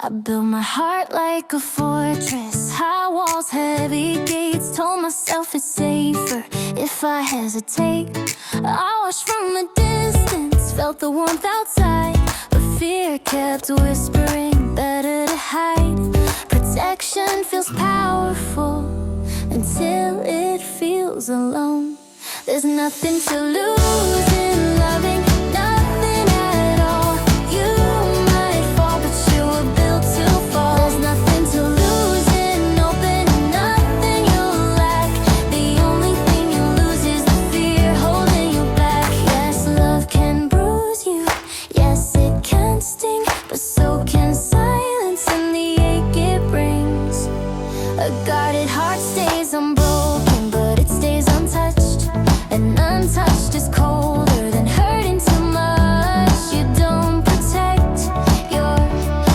I built my heart like a fortress, high walls, heavy gates. Told myself it's safer if I hesitate. I watched from a distance, felt the warmth outside, but fear kept whispering, better to hide. Protection feels powerful until it feels alone. There's nothing to lose in loving, nothing at all. You might fall, but you were built to fall. There's nothing to lose in opening, nothing you'll lack. The only thing you lose is the fear holding you back. Yes, love can bruise you, yes, it can sting, but so can silence and the ache it brings. A guarded heart stays unbroken, but it stays untouched. And untouched is colder than hurting too much. You don't protect your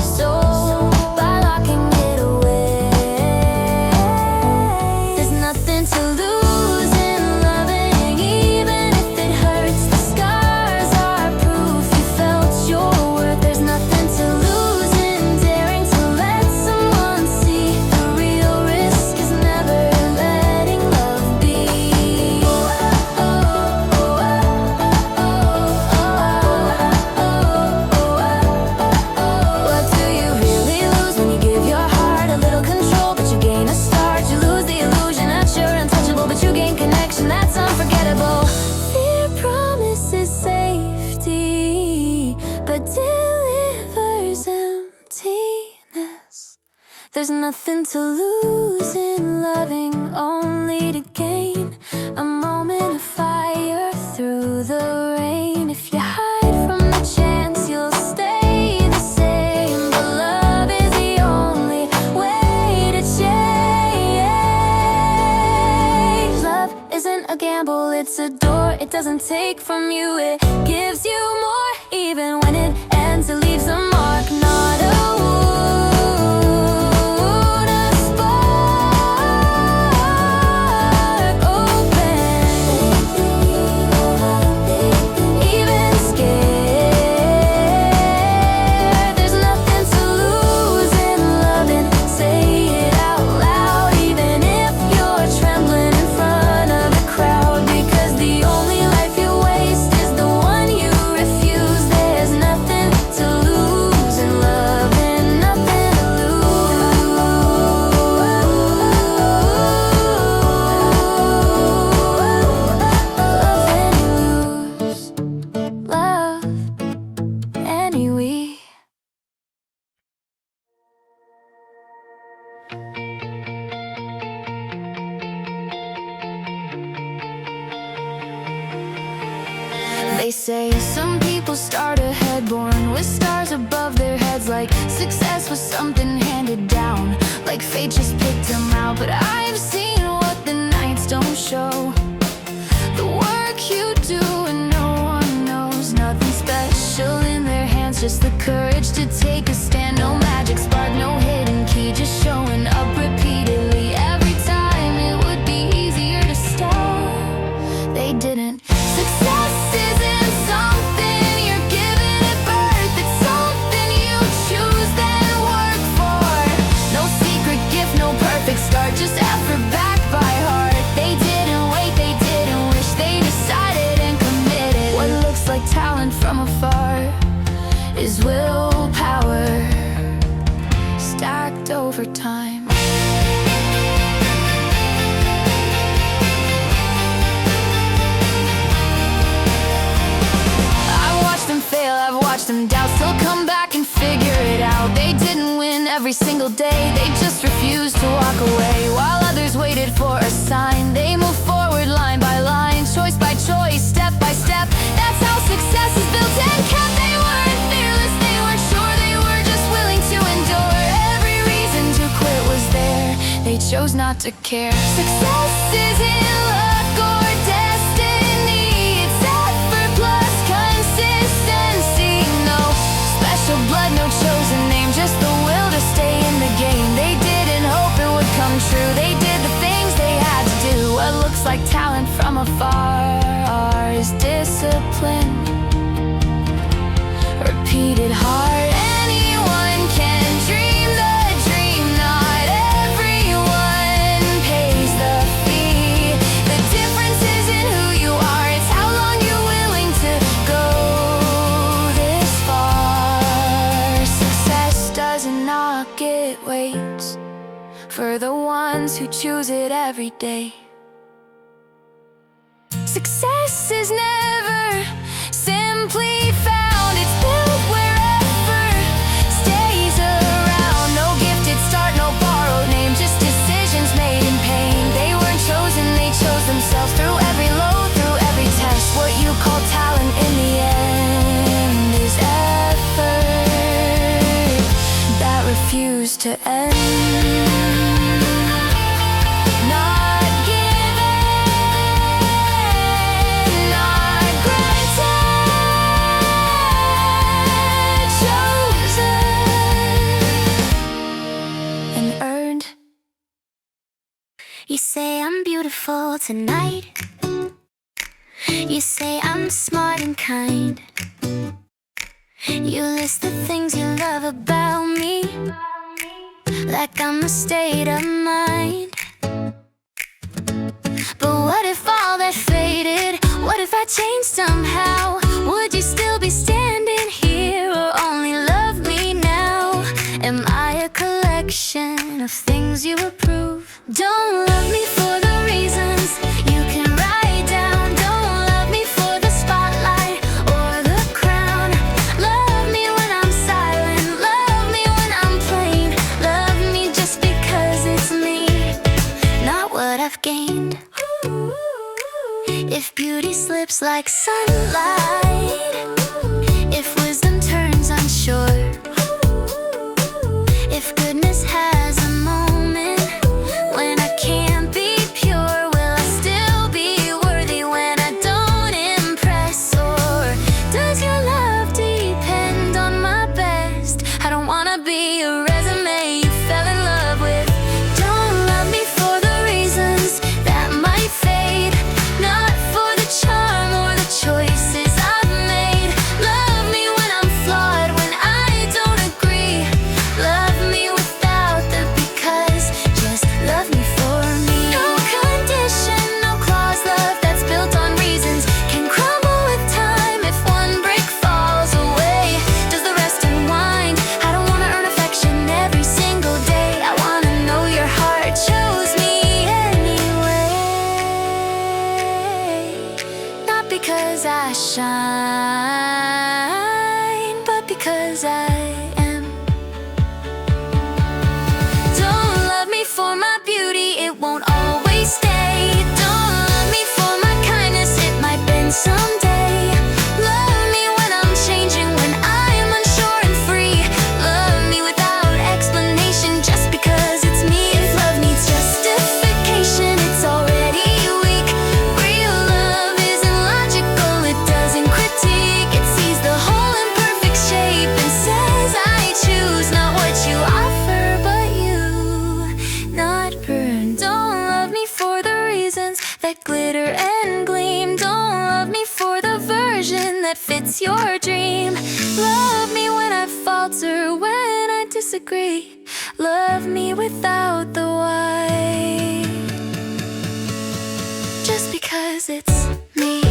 soul by locking it away. There's nothing to lose in loving, even if it hurts. The scars are proof you felt your worth. There's nothing to lose in daring to let someone see. The real risk is never letting love be. What do you really lose when you give your heart a little control, but you gain a start? You lose the illusion that you're untouchable, but you gain connection that's unforgettable. Fear promises safety, but delivers emptiness. There's nothing to lose in loving, only to gain a moment of fire through the rain. If you hide from the chance, you'll stay the same. But love is the only way to change. Love isn't a gamble, it's a door. It doesn't take from you, it gives you more. Even when it ends, it leaves a mark, not a wound, a spark open. Even scared, there's nothing to lose in loving. Say it out loud, even if you're trembling in front of the crowd, because the only life you waste is the one you refuse. There's nothing to lose in loving, nothing to lose. Love anyway. They say some people start ahead, born with stars above their heads, like success was something handed down, like fate just picked them out. But I've seen what the nights don't show, the work you do and no one knows. Nothing special in their hands, just the courage to take a stand. No magic spark, no hidden key, just showing up repeatedly. Every time it would be easier to stop, they didn't. Success isn't something you're given at birth, it's something you choose then work for. No secret gift, no perfect start, just effort backed by heart. They didn't wait, they didn't wish, they decided and committed. What looks like talent from afar is willpower stacked over time. I've watched them fail, I've watched them doubt, still come back and figure it out. They didn't win every single day, they just refused to walk away. While others waited for a sign, they moved forward line by line, choice by choice, step by step. That's how success is built and kept. They weren't fearless, they weren't sure, they were just willing to endure. Every reason to quit was there, they chose not to care. Success isn't luck or destiny, it's effort plus consistency. No special blood, no chosen name, just the will to stay in the game. They didn't hope it would come true, they did the things they had to do. What looks like talent from afar is discipline, repeated hard. Anyone can and not get weights for the ones who choose it every day. Success is never simply found, it's built wherever stays around. No gifted start, no borrowed name, just decisions made in pain. They weren't chosen, they chose themselves through every low, through every test. What you call talent in the end is effort that refused to end. You say I'm beautiful tonight. You say I'm smart and kind. You list the things you love about me, like I'm a state of mind. But what if all that faded? What if I changed somehow? Would you still be standing here or only love me now? Am I a collection of things you approve? Don't love me for the reasons you can write down. Don't love me for the spotlight or the crown. Love me when I'm silent, love me when I'm plain. Love me just because it's me, not what I've gained. If beauty slips like sunlight, if wisdom turns unsure, if goodness has a moment when I can't be pure, will I still be worthy when I don't impress? Or does your love depend on my best? I don't wanna be a resume you fell in love with. Don't love me for the reasons that might fade, not for the charm or the choices I've made. Love me when I'm flawed, when I don't agree. Love me without the because, just love me for me. No condition, no clause, love that's built on reasons can crumble with time if one brick falls away. Does the rest unwind? I don't wanna earn affection every single day. I wanna know your heart chose me anyway. Not because I shine, but because I am. Don't love me for my beauty, it won't always stay. Don't love me for my kindness, it might bend someday. Love me when I'm changing, when I'm unsure and free. Love me without explanation, just because it's me. If love needs justification, it's already weak. Real love isn't logical, it doesn't critique. It sees the whole in perfect shape and says I choose not what you offer, but you, not burn. Don't love me for the reasons that glitter and gleam. Don't love me for the version that fits your dream. Love me when I falter, when I disagree. Love me without the why, just because it's me.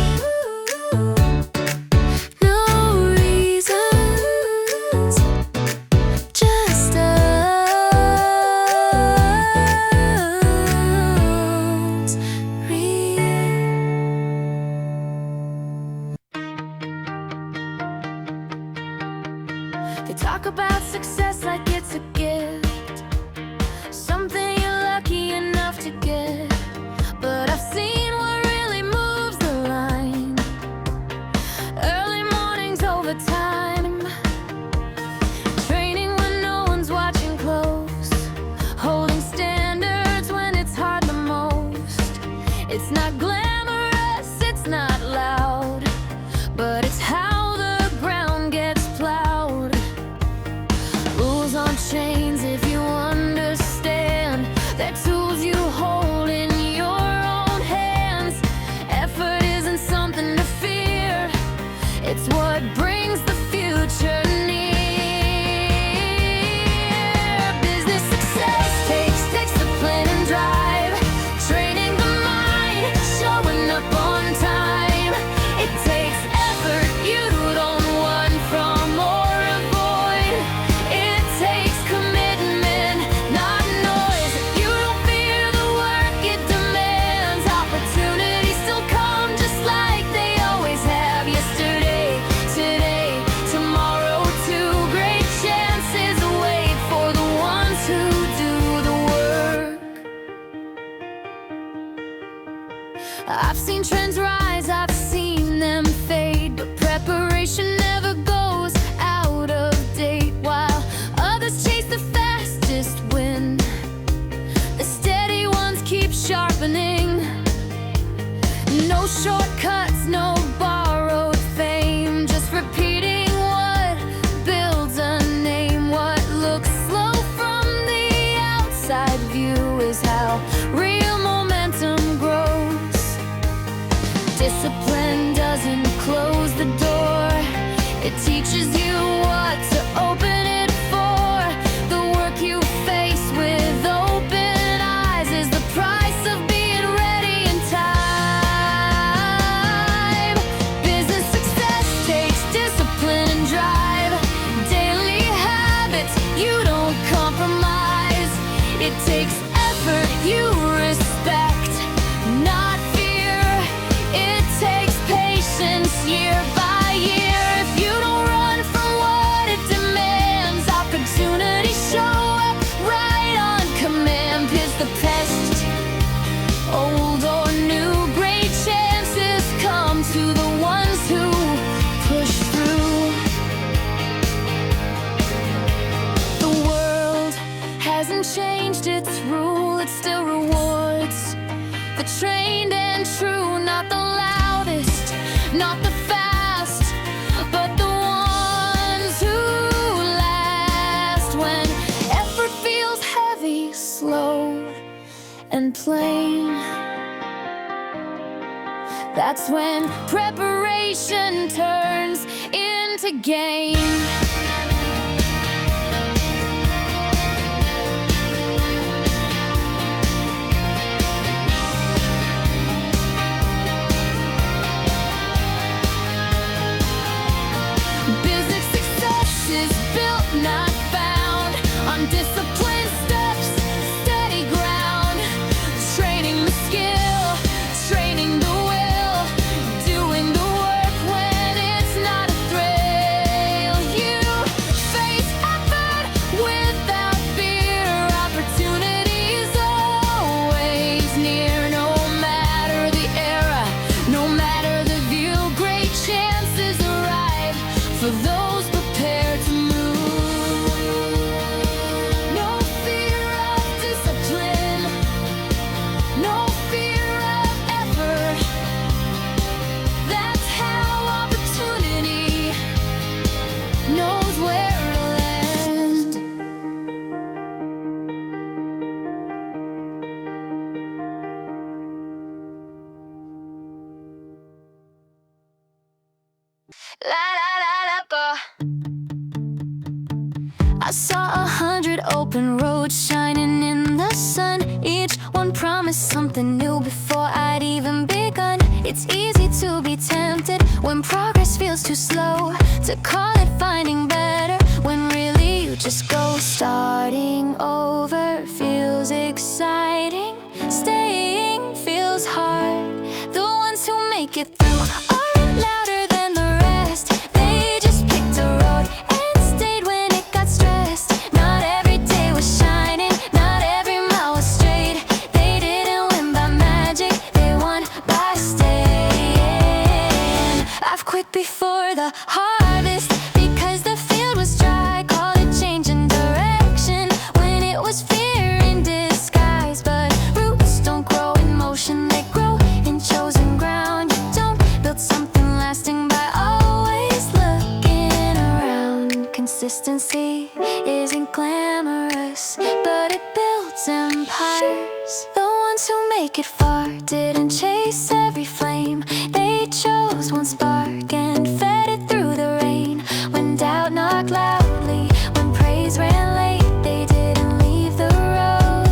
No reasons, just us real. They talk about success like it's a gift, something you're lucky enough to get. But I've seen what really moves the line. Early mornings overtime, training when no one's watching close, holding standards when it's hard the most. It's not glamorous, it's not loud, but it's how the ground gets plowed. Rules aren't changed, I've seen trends rise, I've seen them fade, but preparation never goes out of date. While others chase the fastest win, the steady ones keep sharpening. No shortcuts, no borrowed fame, just repeating what builds a name. What looks slow from the outside view is how real momentum grows. Discipline doesn't close the door, it teaches you what to open it for. The work you face with open eyes is the price of being ready in time. Business success takes discipline and drive, daily habits you don't compromise. It takes effort you respect, not fear. It takes patience year by year. If you don't run from what it demands, opportunities show up right on command. Is the pest, old or new, great chances come to the ones who push through. The world hasn't changed its rule, it still rewards the trained and true. Not the loudest, not the fast, but the ones who last. When effort feels heavy, slow and plain, that's when preparation turns into gain. Business success is built, not found, on disciplined steps, steady ground. Training the skill, training the will, doing the work when it's not a thrill. You face effort without fear, opportunity is always near. No matter the era, no matter the view, great chances arrive for those prepared to move. No fear of discipline, no fear of effort. That's how opportunity knows where to land. La la la la ba. I saw 100 open roads shining in the sun. Each one promised something new before I'd even begun. It's easy to be tempted when progress feels too slow, to call it finding better when really you just go. Starting over feels exciting, staying feels hard. The ones who make it through aren't louder than the rest. They just picked a road and stayed when it got stressed. Not every day was shining, not every mile was straight. They didn't win by magic, they won by staying. I've quit before the harvest because the field was dry. Call it change in direction when it was fear in disguise. But roots don't grow in motion, they grow in chosen ground. You don't build something lasting by always looking around. Consistency isn't glamorous, but it builds empires. The ones who make it far didn't chase every flame. They chose one spark and fed it through the rain. When doubt knocked loudly, when praise ran late, they didn't leave the road.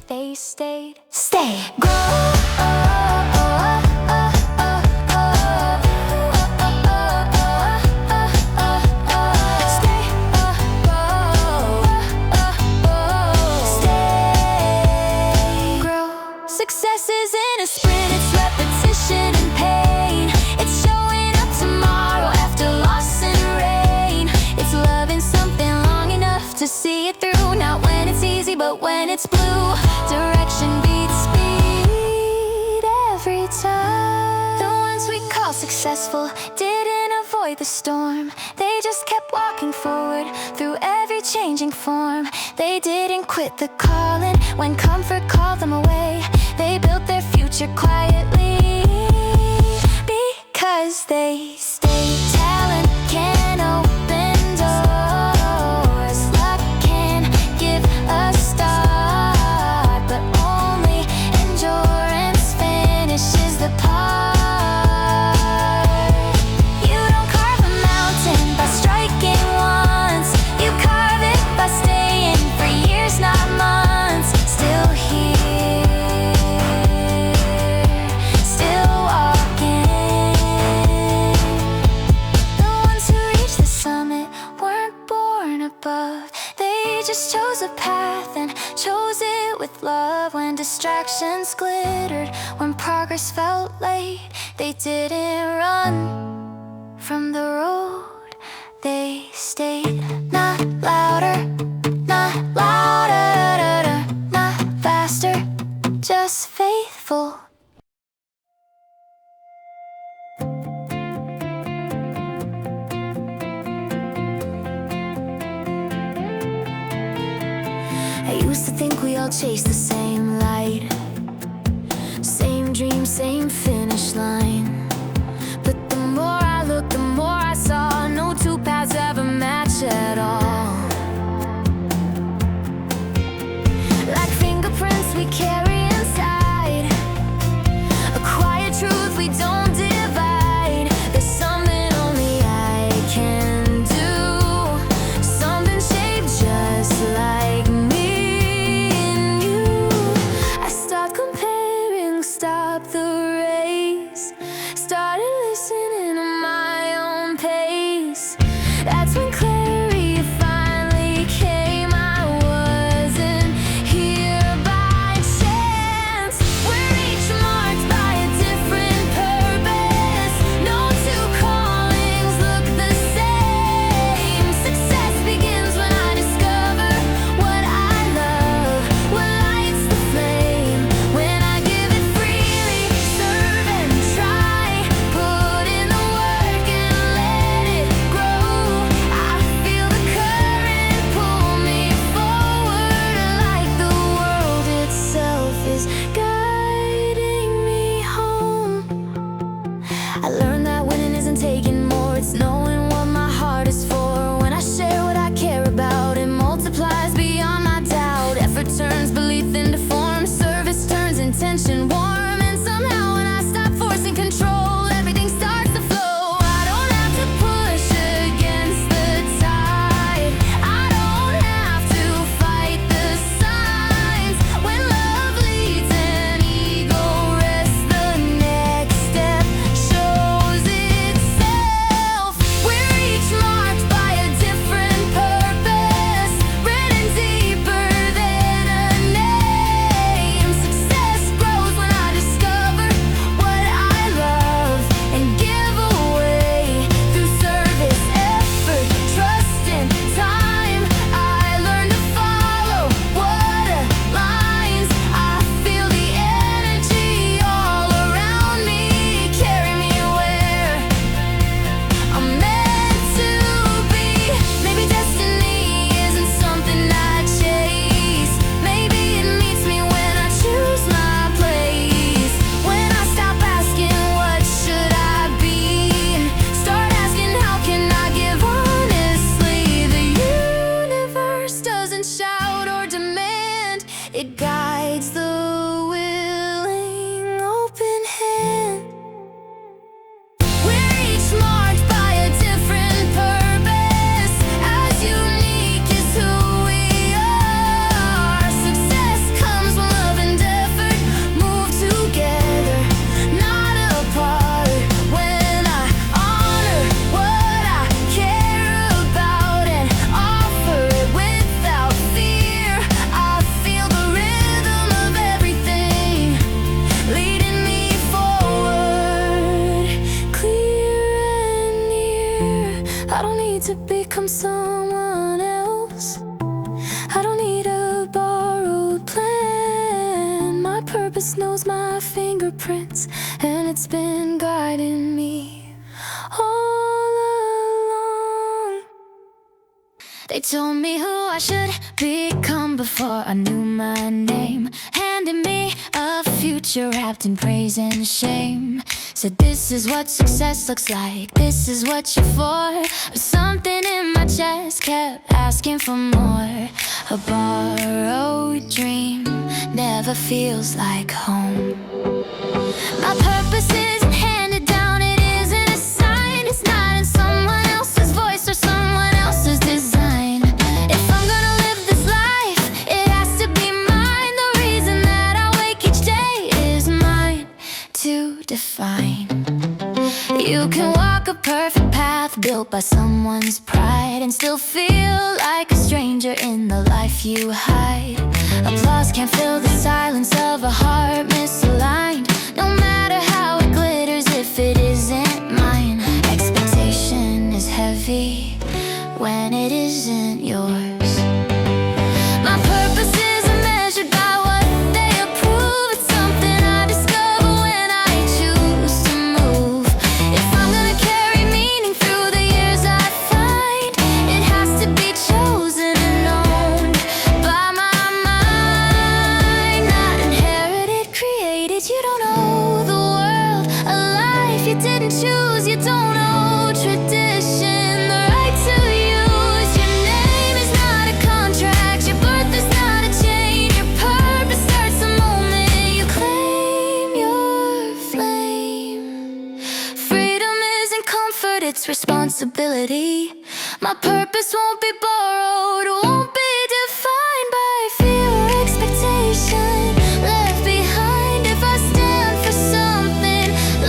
They stayed, stay, grow. Stay, grow. Success isn't a sprint, it's repetition and pain. It's showing up tomorrow after loss and rain. It's loving something long enough to see it through. Not when it's easy, but when it's blue. Direction beats speed. successful, didn't avoid the storm. They just kept walking forward through every changing form. They didn't quit the calling when comfort called them away. They built their future quietly because they stayed. Talent can open doors, luck can give a start, but only endurance finishes the part. You don't carve a mountain by striking once. You carve it by staying for years, not months. Still here, still walking. The ones who reach the summit weren't born above. They just chose a path and chose it with love. When distractions glittered, when progress felt late, they didn't run from the road. They stayed. Not louder, not louder, not faster, just faithful. I used to think we all chase the same light, same dream, same finish line. But the more I looked, the more I saw no two paths ever match at all. Like fingerprints we carry inside, a quiet truth we don't divide. There's something only I can do, something shaped just like me and you. I stopped comparing, stopped the race, started listening to my own pace. That's when clarity finally came. I wasn't here by chance. We're each marked by a different purpose. No two callings look the same. Success begins when I discover what I love, what lights the flame. When I give it freely, serve and try, put in the work and let it grow. I feel the current pull me forward, like the world itself is guiding me home. I learned that winning isn't taking more, it's knowing what my heart is for. When I share what I care about, it multiplies beyond my doubt. Effort turns belief into form, service turns intention warm. And somehow when I stop forcing control, everything starts to flow. I don't have to push against the tide, I don't have to fight the signs. When love leads and ego rests, the next step shows itself. We're each marked by a different purpose, written deeper than a name. Success grows when I discover what I love and give away through service, effort, trust, and time. I learn to follow what aligns. I feel the energy all around me, carry me where I'm meant to be. Maybe destiny isn't something I chase, maybe it meets me when I choose my place. When I stop asking what should I be and start asking how can I give honestly. The universe doesn't shout or demand, it guides the willing, open hand. We're each marked by a different purpose, as unique as who we are. Success comes when love and effort move together, not apart. When I honor what I care about and offer it without fear, I feel the rhythm of everything leading me forward, clear and near. I don't need to become someone else, I don't need a borrowed plan. My purpose knows my fingerprints, and it's been guiding me told me who I should become before I knew my name. Handed me a future wrapped in praise and shame. Said this is what success looks like, this is what you're for. But something in my chest kept asking for more. A borrowed dream never feels like home. My purpose isn't handed down, it isn't assigned. It's not in someone else's voice or someone else's design. If I'm gonna live this life, it has to be mine. The reason that I wake each day is mine to define. You can walk a perfect path built by someone's pride and still feel like a stranger in the life you hide. Applause can't fill the silence of a heart misaligned. No matter how it glitters if it isn't mine. Expectation is heavy when it isn't yours. My purpose isn't measured by what they approve. It's something I discover when I choose to move. If I'm gonna carry meaning through the years I find, it has to be chosen and owned by my mind. Not inherited, created. You don't owe the world a life you didn't choose. You don't owe tradition the right to use. Your name is not a contract, your birth is not a chain. Your purpose starts the moment you claim your flame. Freedom isn't comfort, it's responsibility. My purpose won't be borrowed, won't be defined by fear or expectation left behind. If I stand for something,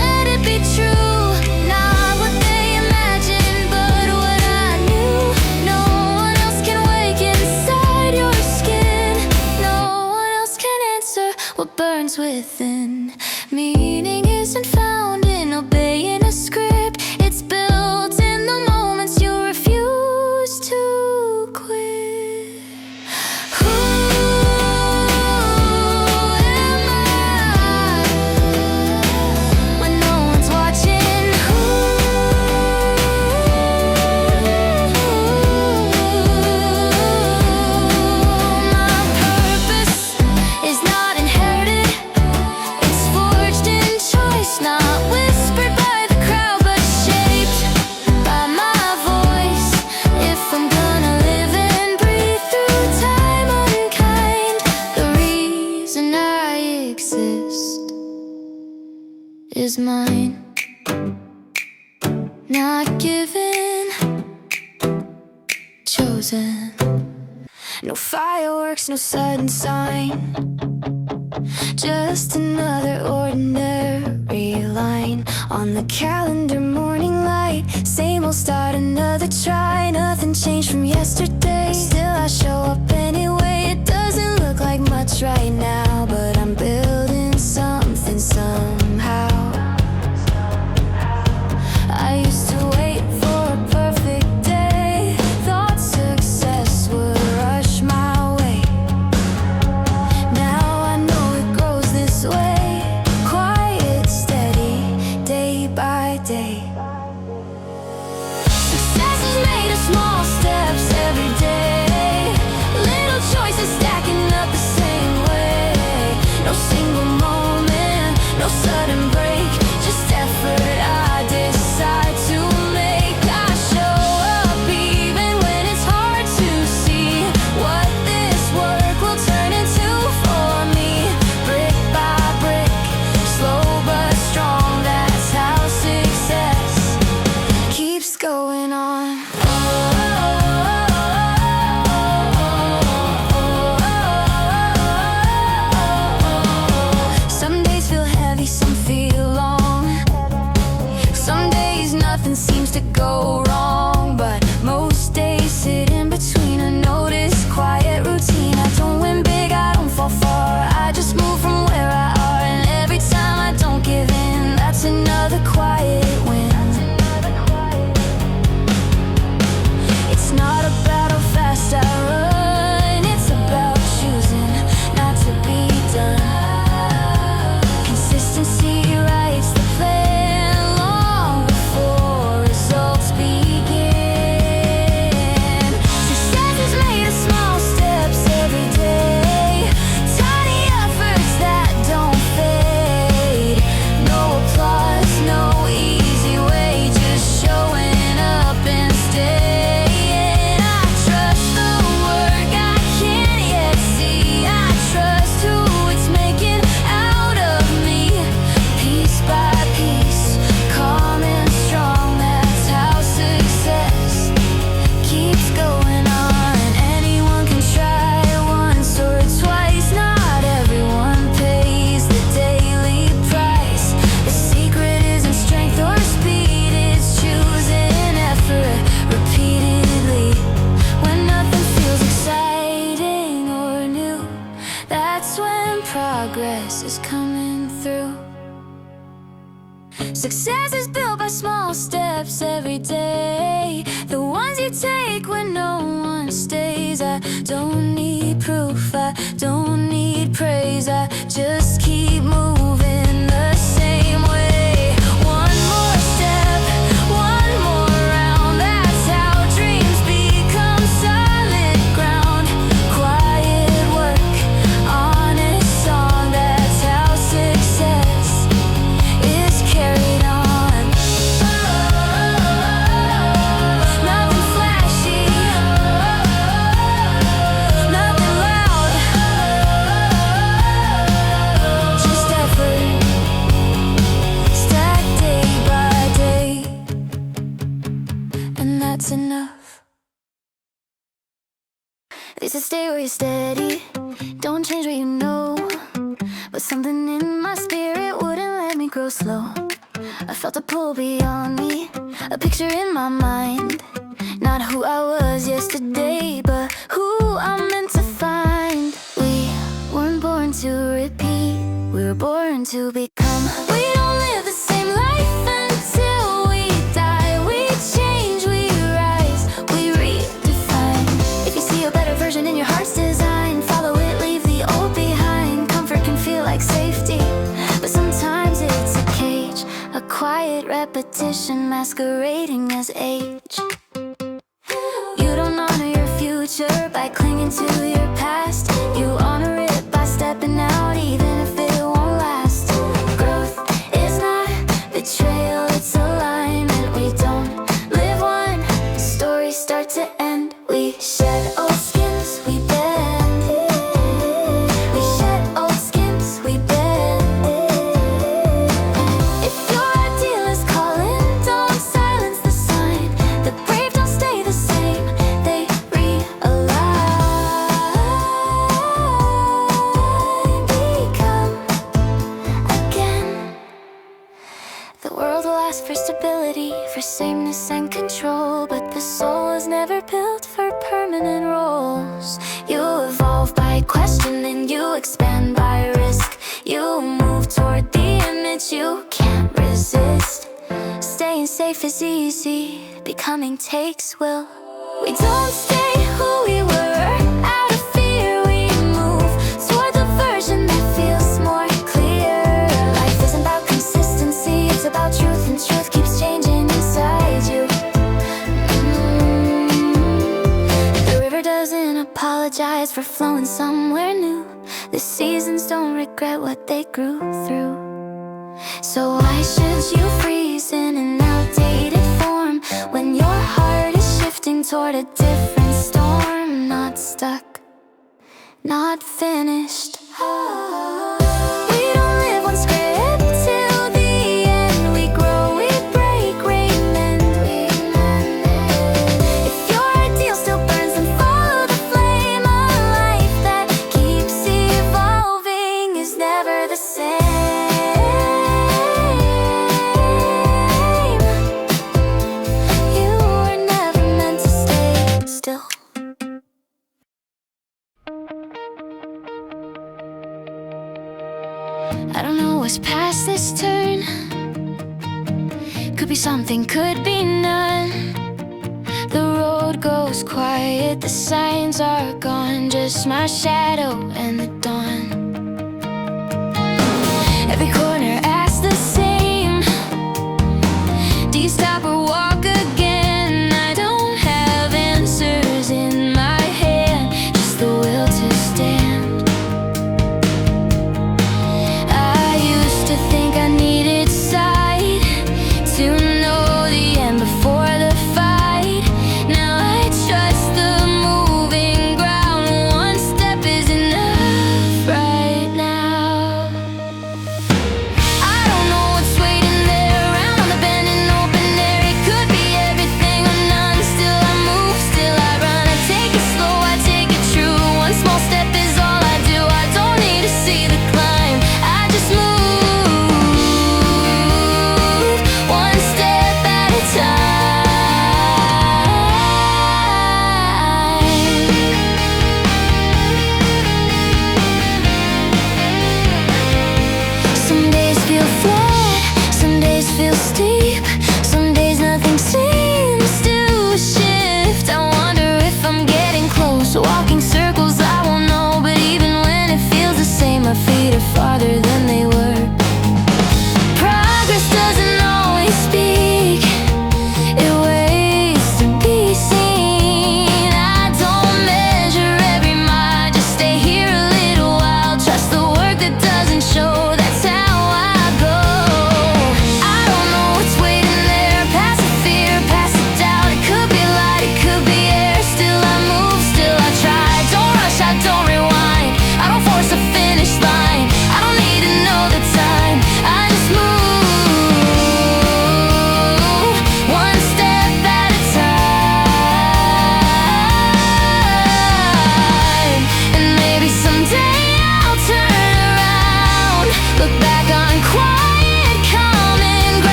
let it be true. Not what they imagined, but what I knew. No one else can wake inside your skin. No one else can answer what burns within. Meaning isn't found in obeying a script. It's built in the moments you refuse to quit. Who am I when no one's watching? My purpose is not inherited, it's forged in choice, not whispered by the crowd, but shaped by my voice. If I'm gonna live and breathe through time unkind, the reason I exist is mine. Not given, chosen. No fireworks, no sudden sign, just another ordinary line on the calendar, morning light. Same old start, another try. Nothing changed from yesterday, still I show up anyway. It doesn't look like much right now, but I'm building something somehow. I used to wait for a perfect day, thought success would rush my way. Now I know it grows this way, quiet, steady, day by day. Success is made of small steps every Success is built by small steps every day, the ones you take when no one stays. I don't need proof, I don't need praise, I just keep moving the same way. One more step, one more round, that's how dreams become solid ground. Quiet work, honest song, that's how success is carried on. Nothing flashy, nothing loud, just effort, stacked day by day, and that's enough. They said stay where you're steady, don't change what you know, but something in my spirit wouldn't let me grow slow. I felt a pull beyond me, a picture in my mind, not who I was yesterday, but who I'm meant to find. We weren't born to repeat, we were born to become. We don't live the same life until we die. We change, we rise, we redefine. If you see a better version in your heart's design, follow it, leave the old behind. Comfort can feel like safety, but sometimes it's a cage, a quiet repetition masquerading as age. You don't honor your future by clinging to your past. You honor it by stepping out even if it won't last. Growth is not betrayal, it's alignment. We don't live one story start to end. We shed old skins, we bend. We shed old skins, we bend. If your ideal is calling, don't silence the sign. The brave don't stay the same, they realign. Become again. The world will ask for stability, for sameness and control, but the soul is never built for permanent roles. You evolve by questioning, you expand by risk. You move toward the image you can't resist. Staying safe is easy, becoming takes will. We don't stay who we were, out of fear we move toward the version that feels more clear. Life isn't about consistency, it's about truth, and truth keeps changing inside you. The river doesn't apologize for flowing somewhere new. The seasons don't regret what they grew through. So why should you freeze in an outdated form when your heart is shifting toward a different storm? Not stuck, not finished. We don't live one script till the end. We grow, we break, remend, we mend. If your ideal still burns, then follow the flame. A life that keeps evolving is never the same. You were never meant to stay still. I don't know what's past this turn. Could be something, could be none. The road goes quiet, the signs are gone, just my shadow and the dawn. Every corner asks the same. Do you stop or walk again? I don't have answers in my hand, just the will to stand. I used to think I needed sight to know the end before the fight. Now I trust the moving ground. One step is enough, right?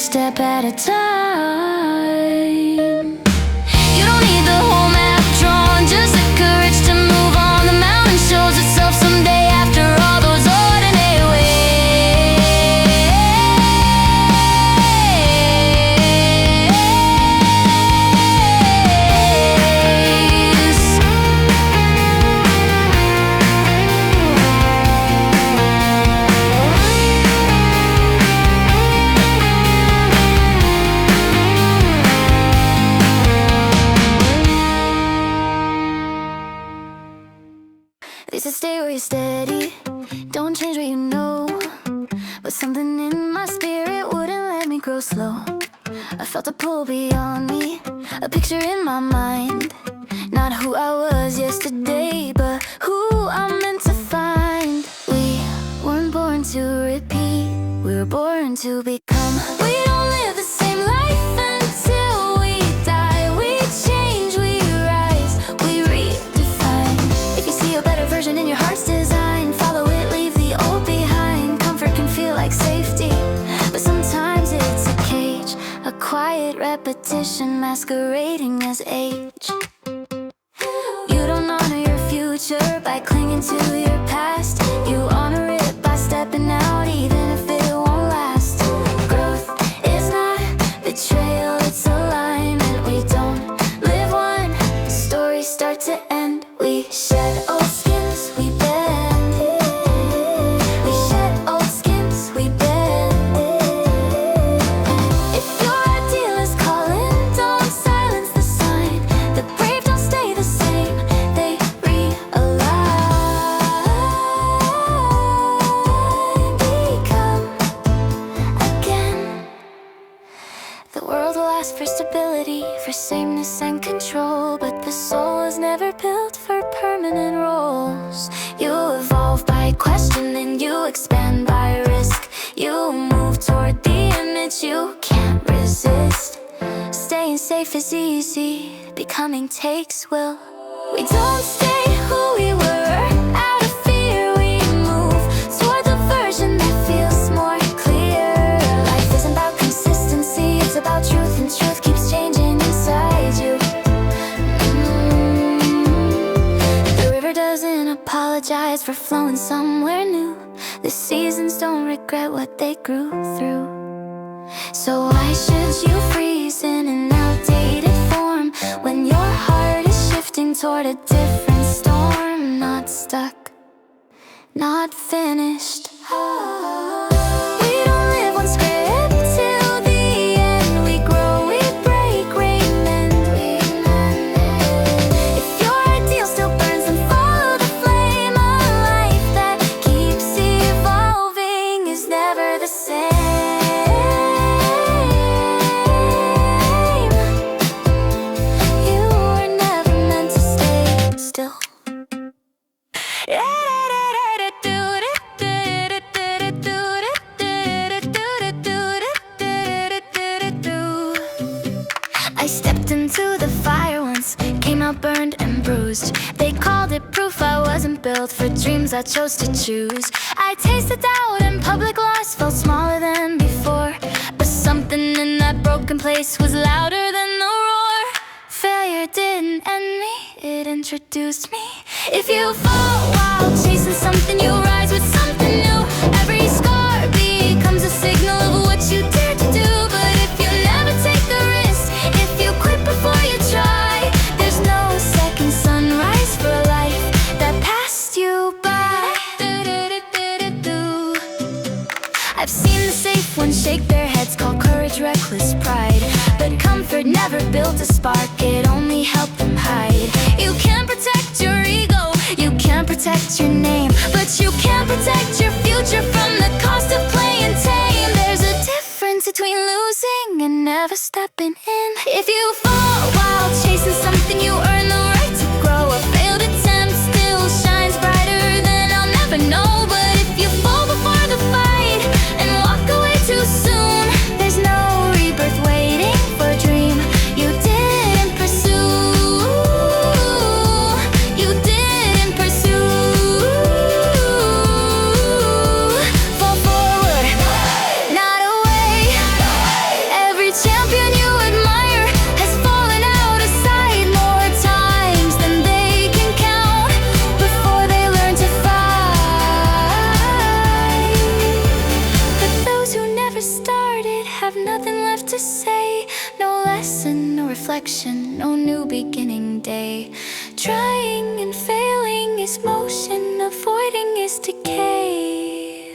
step at a time. You don't need the whole map drawn, just the courage to move on. The mountain shows itself someday after all those ordinary ways. They said stay where you're steady, don't change what you know. But something in my spirit wouldn't let me grow slow. I felt a pull beyond me, a picture in my mind. Not who I was yesterday, but who I'm meant to find. We weren't born to repeat, we were born to become. We don't live the same life until we die. We change, we rise, we redefine. If you see a better version in your heart's design, follow it, leave the old behind. Comfort can feel like safety, but sometimes it's a cage, a quiet repetition masquerading as age. You don't honor your future by clinging to your past. You honor it by stepping out even if it won't last. Growth is not betrayal, it's alignment. We don't live one, stories start to end. We shed old skins, we bend. We shed old skins, we bend. If your ideal is calling, don't silence the sign. The brave don't stay the same, they realign. Become again. The world will ask for stability, for sameness and control, but the soul is never built for permanent roles. You evolve by questioning, you expand by risk. You move toward the image you can't resist. Staying safe is easy, becoming takes will. We don't stay who we were, out of fear we move toward the version that feels more clear. Life isn't about consistency, it's about truth, and truth keeps changing inside you. The river doesn't apologize for flowing somewhere new. The seasons don't regret what they grew through. So why should you freeze in an outdated form when your heart is shifting toward a different storm? Not stuck, not finished. We don't live one script till the end. We grow, we break, remend, we mend. If your ideal still burns, then follow the flame. A life that keeps evolving is never the same. You were never meant to stay still. I stepped into the fire once, came out burned and bruised. They called it proof I wasn't built for dreams I chose to choose. I tasted doubt and public loss, felt smaller than before. But something in that broken place was louder than the roar. Failure didn't end me, it introduced me. If you fall while chasing something, you rise with something new. Every scar becomes a signal of what you dare to do. But if you never take the risk, if you quit before you try, there's no second sunrise for a life that passed you by. I've seen the safe ones shake their heads, call courage reckless pride. But comfort never built a spark, it only helped them hide. You can't protect your ego, you can't protect your name, but you can protect your future from the cost of playing tame. There's a difference between losing and never stepping in. If you fall while chasing something, you earn the right to grow. A failed attempt still shines brighter than I'll never know. But if you fall before the fight and walk away too soon, there's no rebirth waiting for a dream you didn't pursue. You didn't pursue. Fall forward, not away. to say. No lesson, no reflection, no new beginning day. Trying and failing is motion, avoiding is decay.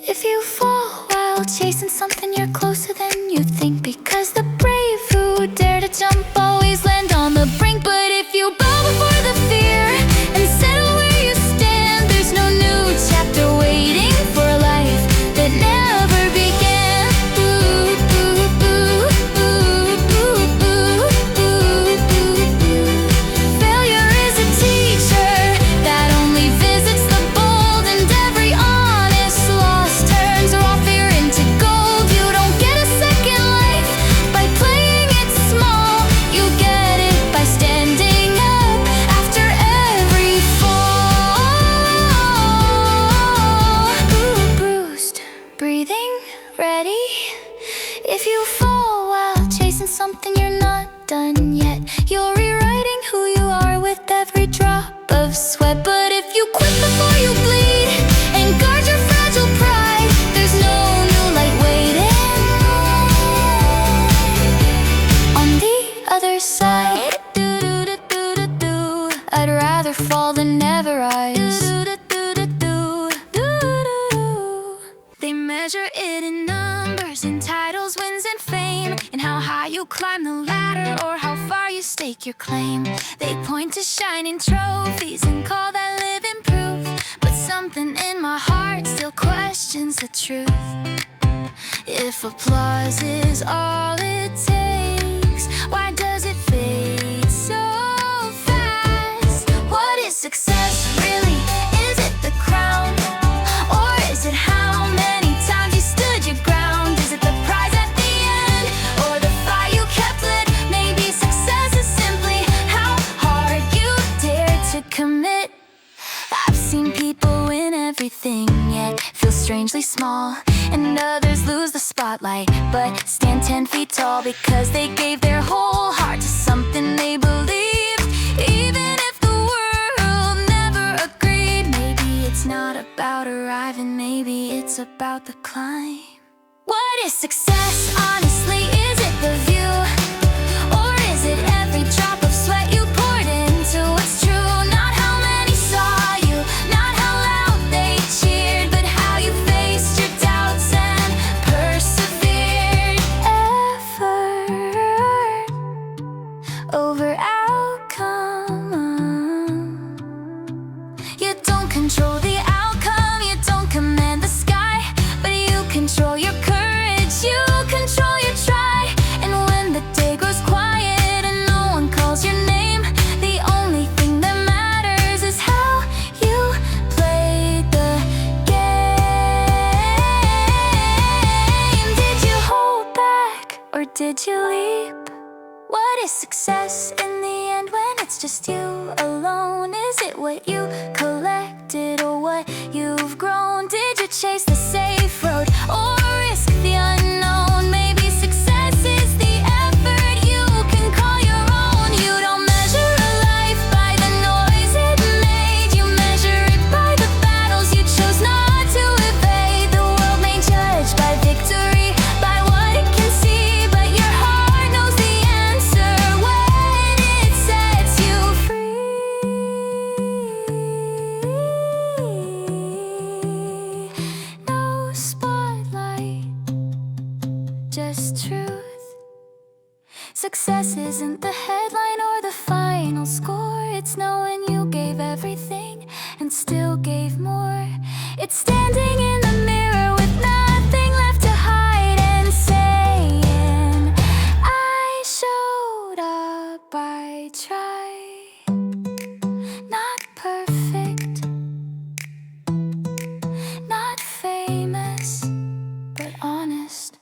If you fall while chasing something, you're closer than you think, because the brave who dare to jump always land on the brink. But if you bow before the fear and settle where you stand, there's no new chapter waiting for a life that never began. Failure is a teacher that only visits the bold, and every honest loss turns raw fear into gold. You don't get a second life by playing it small. You get it by standing up after every fall. Bruised, breathing, ready. If you fall while chasing something, you're not done yet. You're rewriting who you are with every drop of sweat. But if you quit before you bleed and guard your fragile pride, there's no new light waiting on the other side. I'd rather fall than never rise. They measure it in numbers, in titles, wins, and fame, in how high you climb the ladder or how far you stake your claim. They point to shining trophies and call that living proof, but something in my heart still questions the truth. If applause is all it takes, why does it fade so fast? What is success really? Is it the crown? Or is it how many times you stood your ground? Is it the prize at the end, or the fire you kept lit? Maybe success is simply how hard you dare to commit. I've seen people win everything yet feel strangely small, and others lose the spotlight but stand 10 feet tall, because they gave their whole heart to something they believed, even if the world never agreed. Maybe it's not about arriving, maybe it's about the climb. What is success, honestly? Is it the view, or is it every drop of sweat you poured into what's true? Not how many saw you, not how loud they cheered, but how you faced your doubts and persevered. Effort over outcome. You don't control the outcome, you don't command the sky, but you control your courage, you control your try. And when the day grows quiet and no one calls your name, the only thing that matters is how you played the game. Did you hold back or did you leap? What is success in the end when it's just you alone? Is it what you collected or what you've grown? Did you chase the safe road or risk the unknown? Maybe success is the effort you can call your own. You don't measure a life by the noise it made, you measure it by the battles you chose not to evade. The world may judge by victory, by what it can see, but your heart knows the answer when it sets you free. No spotlight, just truth. Success isn't the headline or the final score. It's knowing you gave everything and still gave more. It's standing in the mirror with nothing left to hide and saying, I showed up, I tried. Not perfect, not famous, but honest.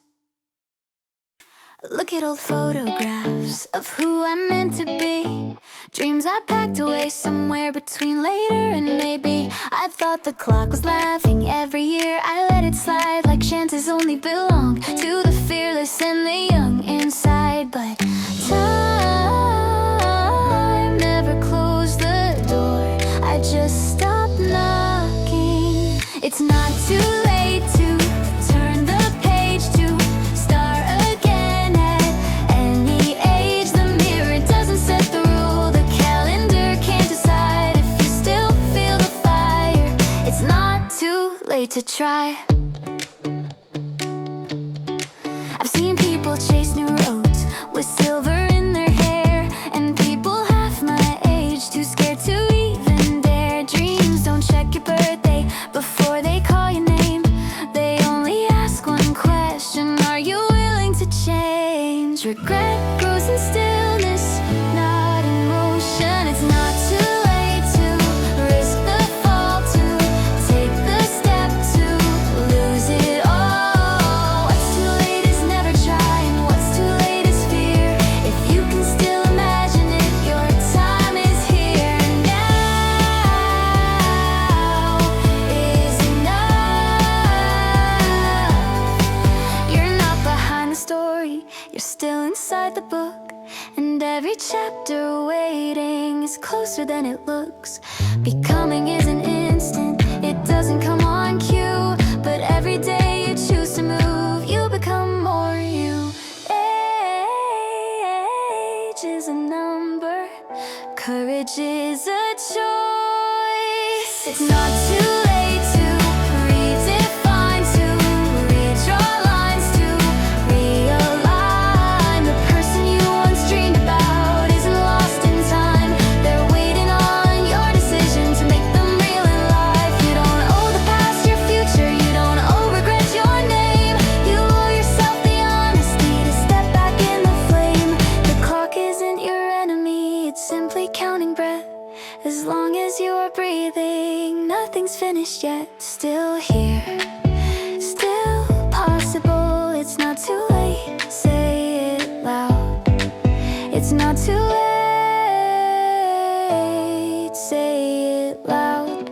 Look at old photographs of who I'm meant to be, dreams I packed away somewhere between later and maybe. I thought the clock was laughing every year, I let it slide like chances only belong to the fearless and the young inside. But time never closed the door, I just stopped knocking. It's not too late to turn the page, to to try. I've seen people chase new roads with silver in their hair, and people half my age too scared to even dare. Dreams don't check your birthday before they call your name. They only ask one question: are you willing to change? Regret grows in stillness, not in motion. It's not too late to risk the fall, to take the step to lose it all. What's too late is never trying. What's too late is fear. If you can still imagine it, your time is here. Now is enough. You're not behind the story, you're still inside the book. And every chapter waiting is closer than it looks. Becoming is an instant, it doesn't come on cue. But every day you choose to move, you become more you. Age is a number, courage is a choice. It's not too late to redefine, to redraw lines, to realign. The person you once dreamed about isn't lost in time. They're waiting on your decision to make them real in life. You don't owe the past your future, you don't owe regret your name. You owe yourself the honesty to step back in the flame. The clock isn't your enemy, it's simply counting breath. As long as you're breathing, nothing's finished yet. Still here, still possible. It's not too late, say it loud. It's not too late, say it loud.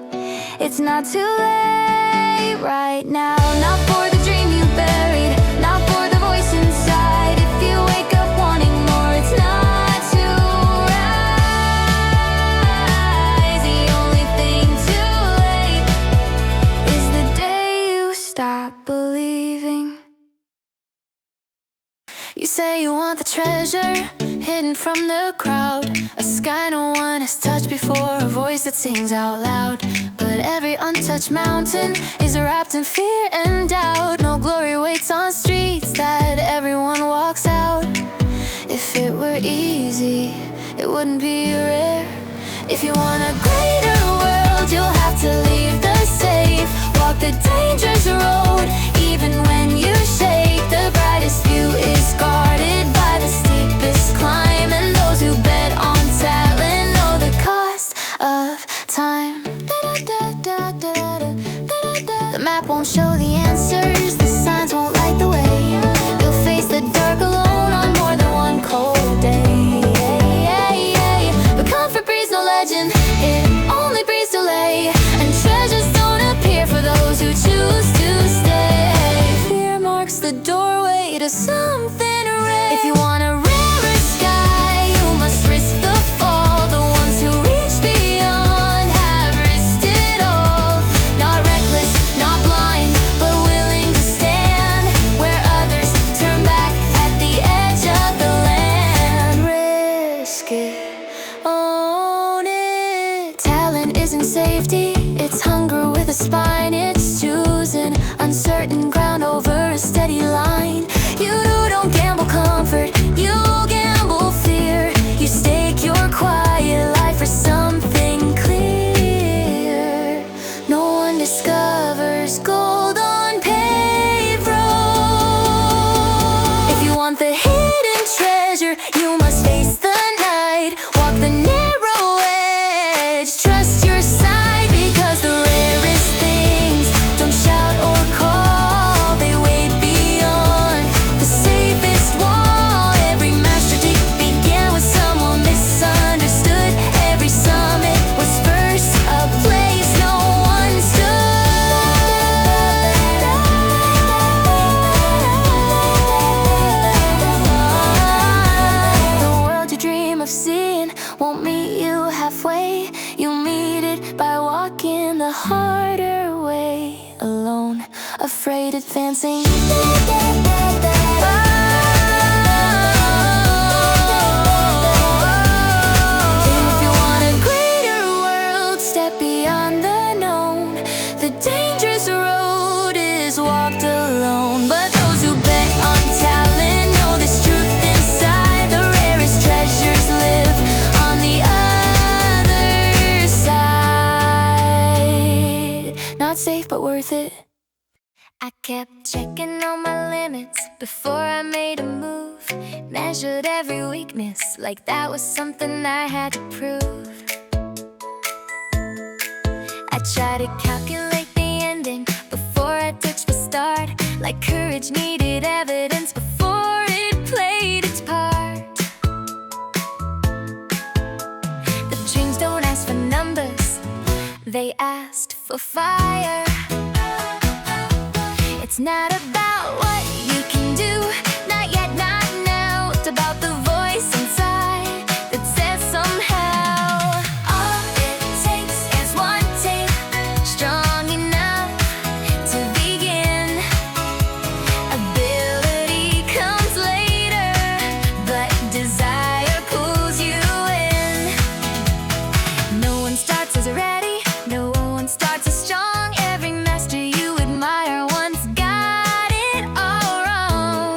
It's not too late right now. Not for the dream you buried, not for the voice inside. If you wake up wanting more, it's not too rise. The only thing too late is the day you stop believing. You say you want the treasure hidden from the crowd, a sky no one has touched before, a voice that sings out loud. But every untouched mountain is wrapped in fear and doubt. No glory waits on streets that everyone walks out. If it were easy, it wouldn't be rare. If you want a greater world, you'll have to leave the safe, walk the dangerous road. Even when you shake, the brightest view is guarded by the steepest climb. And those who bet on talent know the cost of time. The map won't show the answers, the signs won't light the way. You'll face the dark alone on more than one cold day. But comfort breeds no legend, it only breeds delay. And treasures don't appear for those who choose to stay. Fear marks the doorway to something rare. If you want a rarer sky, you must risk the fall. The ones who reach beyond have risked it all. Not reckless, not blind, but willing to stand where others turn back at the edge of the land. Risk it, own it. Talent isn't safety, it's hunger with a spine. It's choosing uncertain ground over a steady line. You don't gamble comfort, you gamble fear. You stake your quiet life for something clear. No one discovers gold on paved roads. If you want the hidden treasure, you must face the night, walk the narrow edge, trust your sight. Because the rarest things don't shout or call, they wait beyond the safest wall. Every master began with someone misunderstood. Every summit was first a place no one stood. The world you dream of seeing won't meet you halfway. You meet it by walking the harder way, alone, afraid advancing. If you want a greater world, step beyond the known. The dangerous road worth it. I kept checking all my limits before I made a move. Measured every weakness like that was something I had to prove. I tried to calculate the ending before I touched the start, like courage needed evidence before it played its part. The dreams don't ask for numbers, they asked for fire. It's not about what you can do, not yet, not now. It's about the voice inside that says somehow all it takes is one take, strong enough to begin. Ability comes later, but desire pulls you in. No one starts as ready, no one starts as strong. Every master you admire once got it all wrong.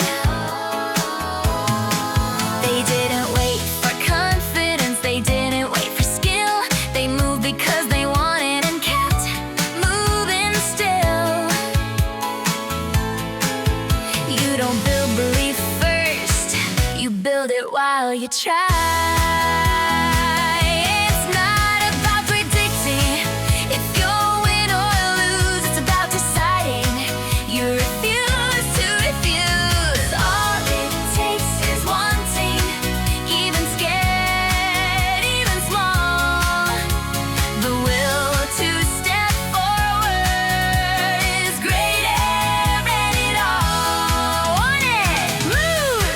They didn't wait for confidence, they didn't wait for skill. They moved because they wanted and kept moving still. You don't build belief first, you build it while you try. It's not about predicting if you'll win or lose, it's about deciding you refuse to refuse. All it takes is wanting, even scared, even small. The will to step forward is greater than it all. Want it? Move!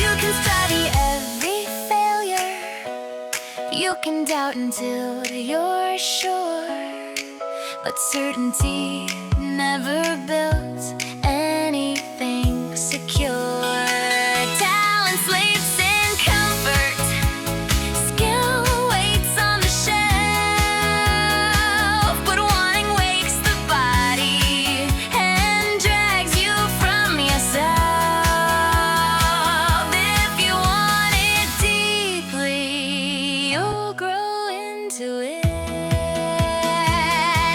You can study every failure, you can doubt until you're sure, but certainty never builds anything secure. Talent sleeps in comfort, skill waits on the shelf, but wanting wakes the body and drags you from yourself. If you want it deeply, you'll grow into it.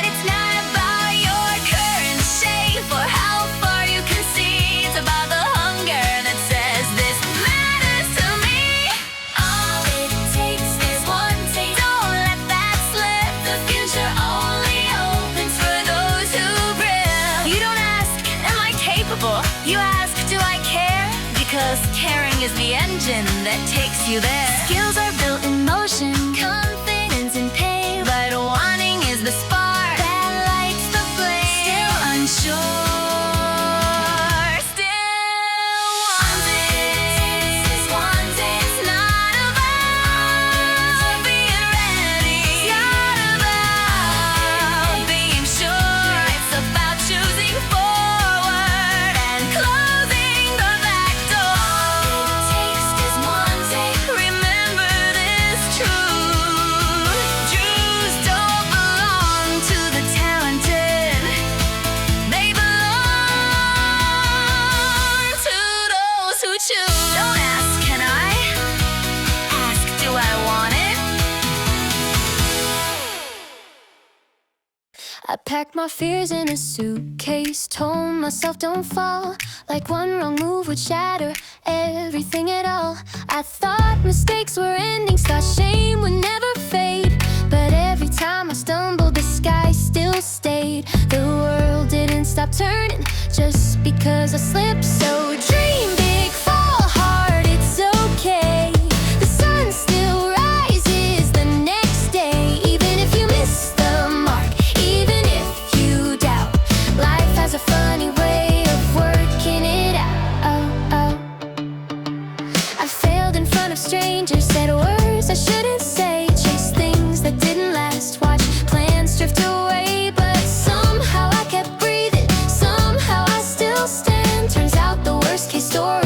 It's not about your current shape or how far you can see. It's about the hunger that says this matters to me. All it takes is one take. Don't let that slip. The future only opens for those who brim. You don't ask, am I capable? You ask, do I care? Because caring is the engine that takes you there. Skills are built in motion, confidence in pain, but wanting is the spark that lights the flame. Still unsure, still wanting. It's not about being ready, it's not about being sure. It's about choosing forward and closing the back door. All it takes is one take. Remember this truth: Jews don't belong to the talented, they belong to those who choose. Don't ask, can I? Ask, do I want it? I packed my fears in a suitcase, told myself don't fall, like one wrong move would shatter everything at all. I thought mistakes were endings, thought shame would never fade, but every time I stumbled the sky still stayed. The world didn't stop turning just because I slipped. So dream big, fall hard, it's okay. The sun still rises the next day, even if you miss the mark, even if you doubt. Life has a funny way of working it out. I failed in front of strangers, said words I shouldn't say, chased things that didn't last, watched plans drift away, but somehow I kept breathing, somehow I still stand. Turns out the worst case story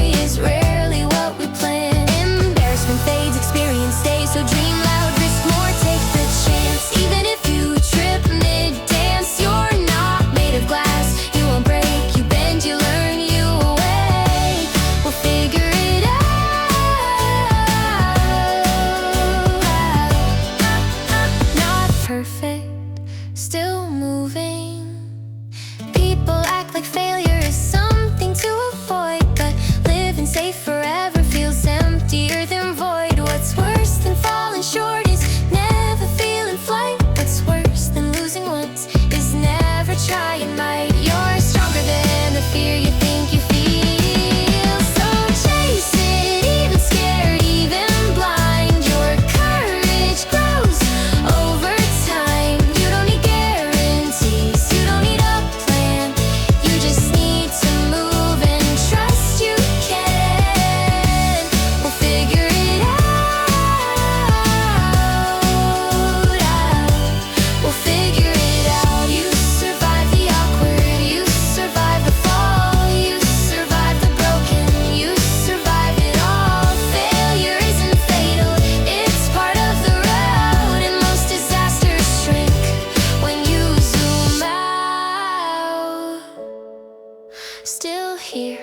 here,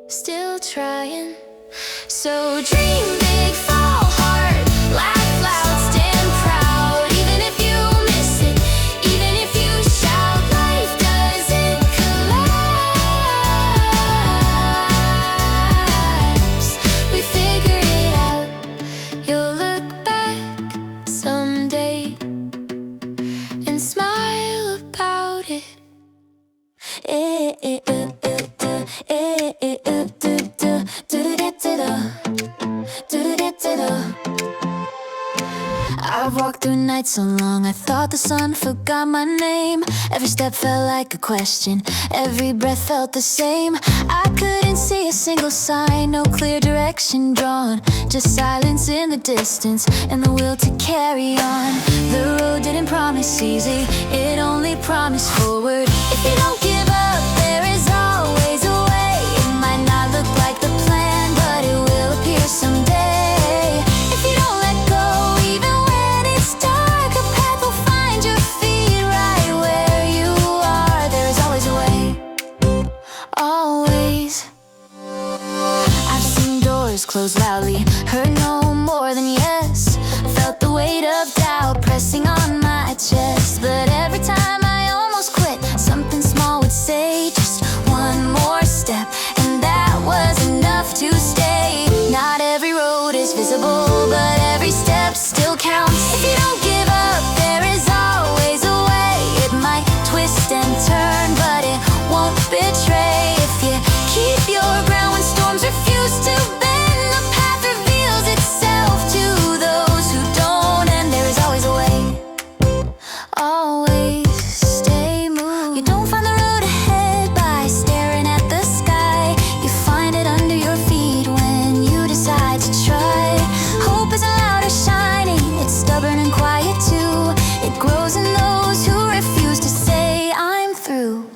still trying. So dream big, fall hard, laugh loud, stand proud. Even if you miss it, even if you shout, life doesn't collapse. We figure it out. You'll look back someday and smile about it. I've walked through nights so long I thought the sun forgot my name. Every step felt like a question, every breath felt the same. I couldn't see a single sign, no clear direction drawn, just silence in the distance and the will to carry on. The road didn't promise easy, it only promised forward. If you don't give up, there is always a way. It might not look like the plan, but it will appear someday. If you don't let go, even when it's dark, a path will find your feet right where you are. There is always a way, always. I've seen doors close loudly, heard no more than yes, felt the weight of doubt pressing on my chest. But every time I almost quit, something small would say, just one more step, and that was enough to stay. Not every road is visible, but every step still counts. If you don't give up, there is always a way. It might twist and turn, but it won't betray. If you keep your ground when storms refuse to bend, the path reveals itself to those who don't, and there is always a way. Always stay moving. You don't find the road ahead by staring at the sky. You find it under your feet when you decide to try. Hope isn't loud or shiny, it's stubborn and quiet too. It grows in those who refuse to say I'm through.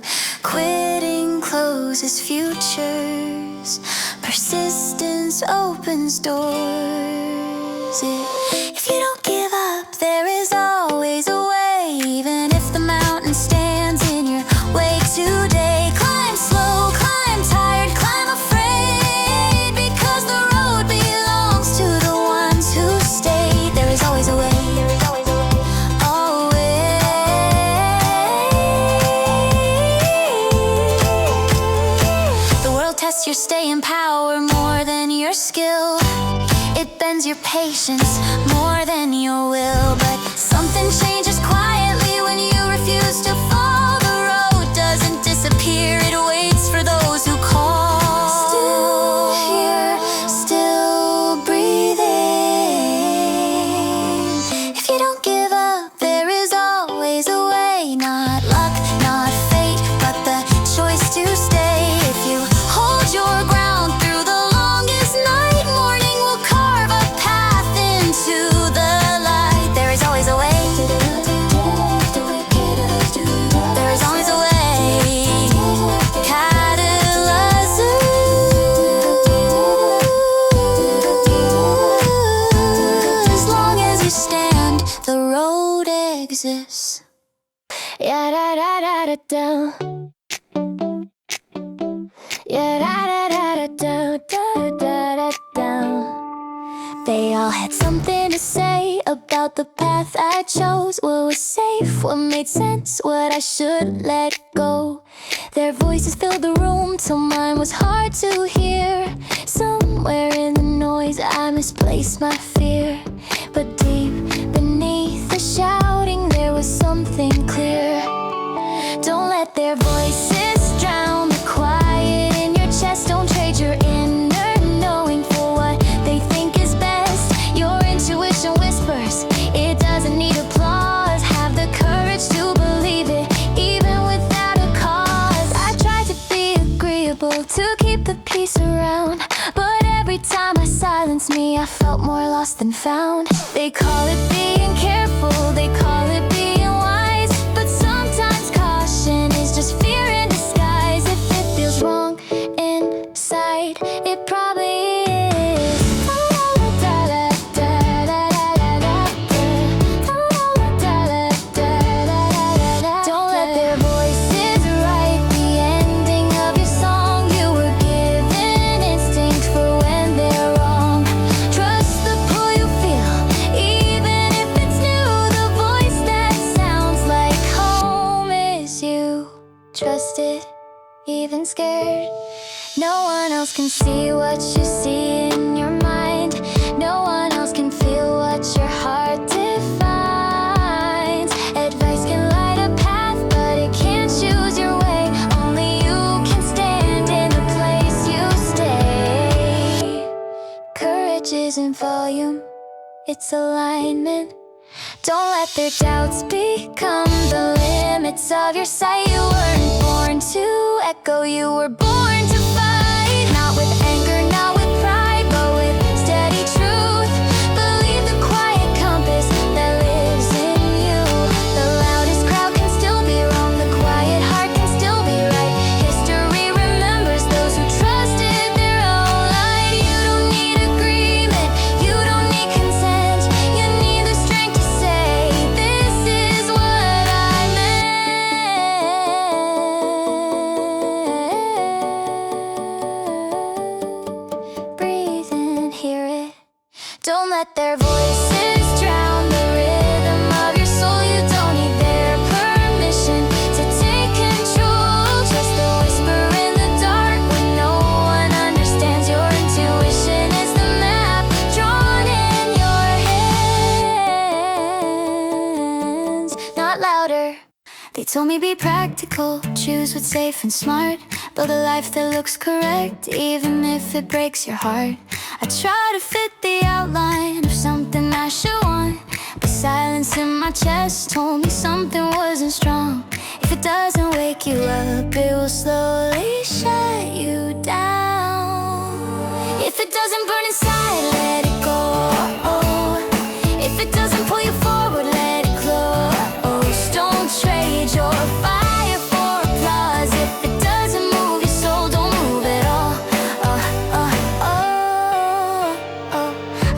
Quitting closes futures, persistence opens doors. If you don't give up, there is always a way. Even if the mountain stands in your way today, climb slow, climb tired, climb afraid, because the road belongs to the ones who stay. There is always a way, there is always a way, always. The world tests your staying power more than your skill. It bends your patience more than your will. But something changes quietly when you refuse to fall. The road doesn't disappear, it waits for those who call. Still here, still breathing. If you don't give up, there is always a way. Not luck, not fate, but the choice to stay. If you hold your ground through the longest night, morning will carve a path into the light. There is always a way. There is always a way. Catalyze. As long as you stand, the road exists. Yeah, da da da da da. Yeah, da da da da da da da da. They all had something to say about the path I chose. What was safe, what made sense, what I should let go. Their voices filled the room till mine was hard to hear. Somewhere in the noise I misplaced my fear, but deep beneath the shouting there was something clear. Don't let their voices drown the quiet in your chest. Don't trade your inner knowing for what they think is best. Your intuition whispers, it doesn't need applause. Have the courage to believe it, even without a cause. I tried to be agreeable, to keep the peace around, but every time I silenced me, I felt more lost than found. They call it being careful, they call it being wise, but sometimes caution is just fear in disguise. If it feels wrong inside, it probably is. Don't let their voices write the ending of your song. You trusted, even scared. No one else can see what you see in your mind. No one else can feel what your heart defines. Advice can light a path, but it can't choose your way. Only you can stand in the place you stay. Courage isn't volume, it's alignment. Don't let their doubts become the limits of your sight. You weren't born to echo, you were born to fight. Not with anger, not with pride, but with steady truth. Believe the quiet compass that lives in you. The loudest crowd can still be wrong, the quiet heart can still be right. History remembers those who trusted their own light. You don't need agreement, you don't need consent. You need the strength to say, this is what I meant. Breathe in, hear it. Don't let their voices drown the rhythm of your soul. You don't need their permission to take control. Trust the whisper in the dark when no one understands. Your intuition is the map drawn in your hands, not louder. They told me be practical, choose what's safe and smart. Build a life that looks correct, even if it breaks your heart. I try to fit the outline of something I should want, but silence in my chest told me something wasn't strong. If it doesn't wake you up, it will slowly shut you down. If it doesn't burn inside, let it go. If it doesn't pull you forward, let it close. Don't trade your fire for applause. If it doesn't move your soul, don't move at all.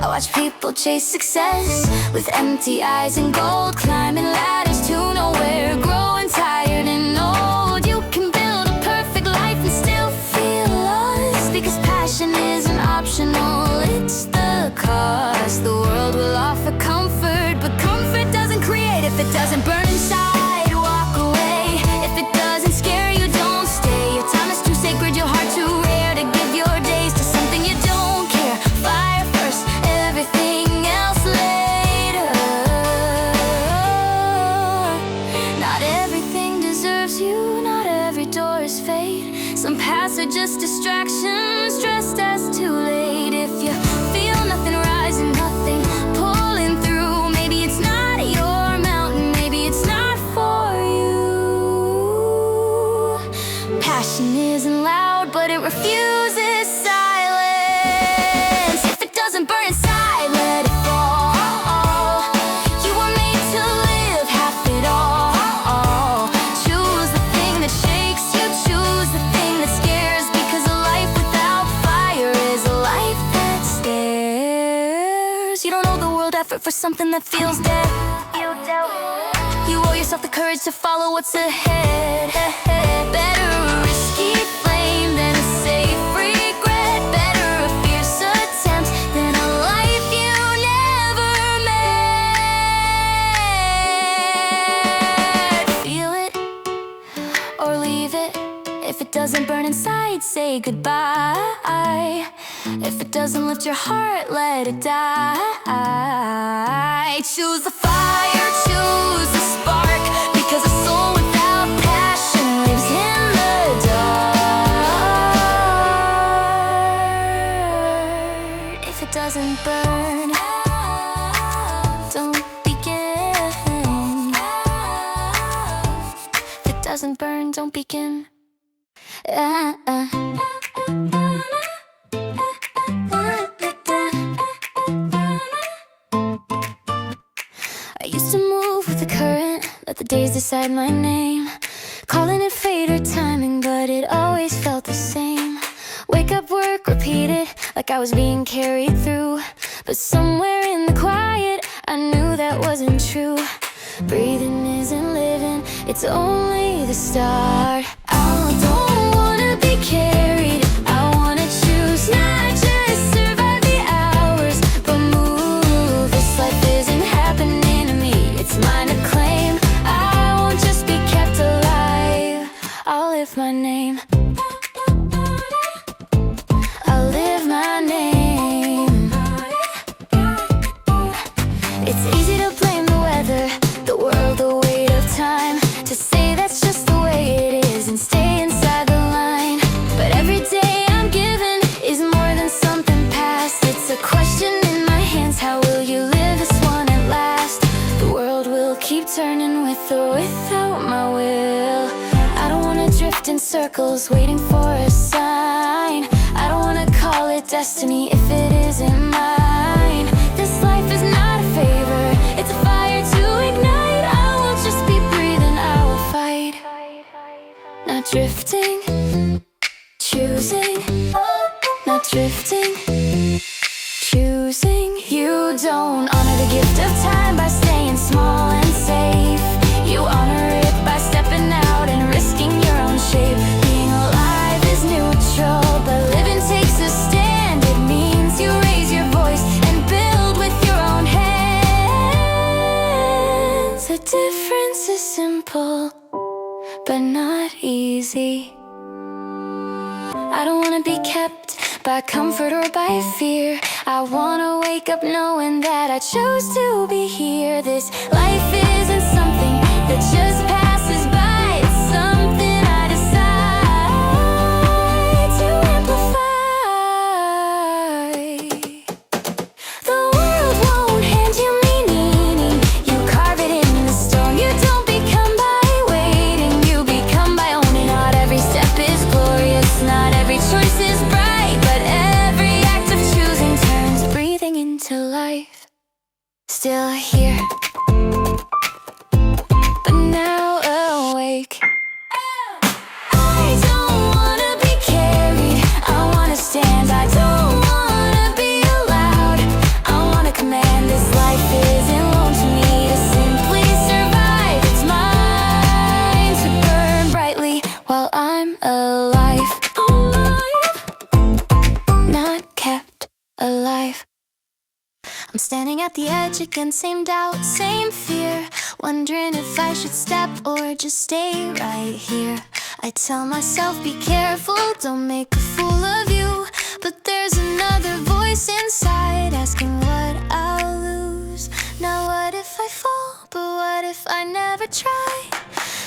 I watch people chase success with empty eyes and gold, climbing ladders to nowhere, growing tired and old. You can build a perfect life and still feel lost, because passion isn't optional, it's the cost. The world will offer comfort, but comfort doesn't create. If it doesn't burn inside, walk away. If it doesn't scare you, don't stay. Your time is too sacred, your heart too rare to give your days to something you don't care. Fire first, everything else later. Not everything deserves you, not every door is fate. Some paths are just distractions, dressed as too late. If you feel nothing rising, nothing pulling through, maybe it's not your mountain, maybe it's not for you. Passion isn't loud, but it refuses silence. If it doesn't burn inside, let it fall. You were made to live half it all. Choose the thing that shakes you, choose the thing that scares, because a life without fire is a life that stares. You don't owe the world effort for something that feels dead. You owe yourself the courage to follow what's ahead. Better a risky flame than a safe regret. Better a fierce attempt than a life you never met. Feel it or leave it. If it doesn't burn inside, say goodbye. If it doesn't lift your heart, let it die. Choose the fire, choose the spark, because a soul without passion lives in the dark. If it doesn't burn, don't begin. If it doesn't burn, don't begin. I used to move with the current, let the days decide my name. Calling it fate or timing, but it always felt the same. Wake up, work, repeat it, like I was being carried through. But somewhere in the quiet, I knew that wasn't true. Breathing isn't living, it's only the start. I don't wanna be carried, I wanna choose, not just survive the hours, but move. This life isn't happening to me, it's mine to claim. I won't just be kept alive, I with my name. I'll live my name. It's easy to blame the weather, the world, the weight of time, to say that's just the way it is and stay inside the line. But every day I'm given is more than something past. It's a question in my hands, how will you live this one at last? The world will keep turning with or without my will. I don't wanna drift in circles waiting for a sign. I don't wanna call it destiny if it isn't mine. This life is not a favor, it's a fire to ignite. I won't just be breathing, I will fight. Not drifting, choosing. Not drifting, choosing. You don't honor the gift of time by staying small and safe. You honor it by stepping out and risking your own shape. Being alive is neutral, but living takes a stand. It means you raise your voice and build with your own hands. The difference is simple, but not easy. I don't wanna be kept by comfort or by fear. I wanna wake up knowing that I chose to be here. This life isn't something that just passes by. It's something I decide to amplify. The world won't hand you meaning. You carve it in the stone. You don't become by waiting. You become by owning. Not every step is glorious. Not every choice is bright, but every act of choosing turns breathing into life. Still here, but now awake. I don't wanna be carried, I wanna stand. I don't wanna be allowed, I wanna command. This life isn't loaned to me to simply survive. It's mine to burn brightly while I'm alive. Not kept alive. I'm standing at the edge again, same doubt, same fear, wondering if I should step or just stay right here. I tell myself, be careful, don't make a fool of you. But there's another voice inside asking what I'll lose. Now what if I fall, but what if I never try?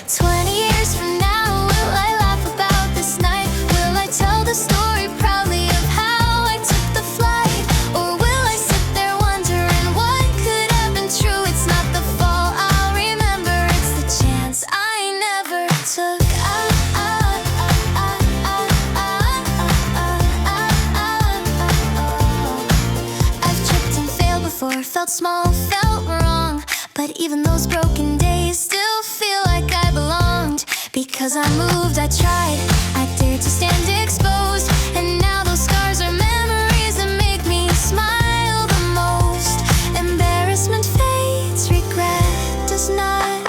20 years from now, will I laugh about this night? Will I tell the story proudly of how I took the flight? Or will I sit there wondering what could have been true? It's not the fall I'll remember, it's the chance I never took. I've tripped and failed before, felt small, felt wrong, but even those broken days still feel like I belonged. Because I moved, I tried, I dared to stand exposed, and now those scars are memories that make me smile the most. Embarrassment fades, regret does not.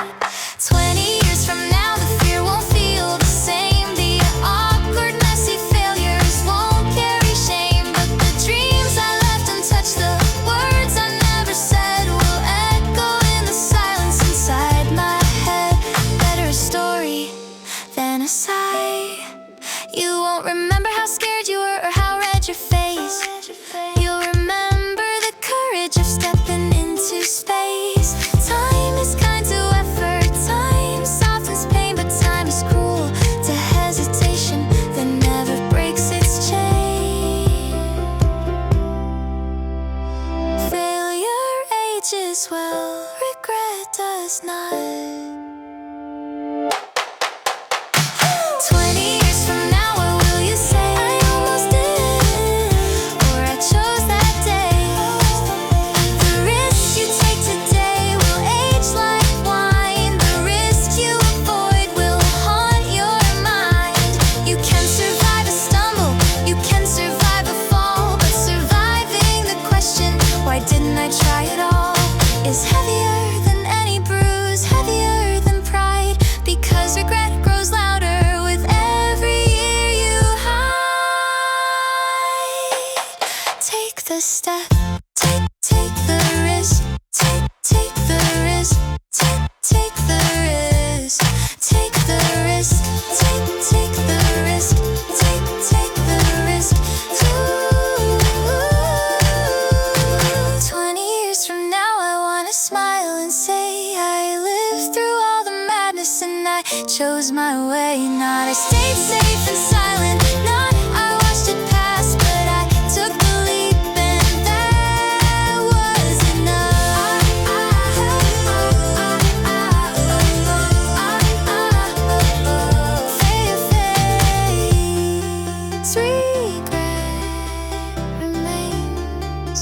20 years from now, the fear won't feel the same. The awkward, messy failures won't carry shame. But the dreams I left untouched, the words I never said, will echo in the silence inside my head. Better a story than a sigh. You won't remember how scared you were or how red your face. You'll remember the courage of stepping into space. Time is kind to effort, time softens pain, but time is cruel to hesitation that never breaks its chain. Failure ages well, regret does not. 20 years from now, what will you say? I almost did, or I chose that day. The risk you take today will age like wine. The risk you avoid will haunt your mind. You can survive a stumble, you can survive a fall, but surviving the question, why didn't I try it all, is heavier than any bruise, heavier than pride. Because regret grows louder with every year you hide. Take the step, take the risk, take the risk, take the risk, take the risk, take goes my way. Not I stayed safe and silent, not I watched it pass, but I took the leap and that was enough. Fate's regret remains.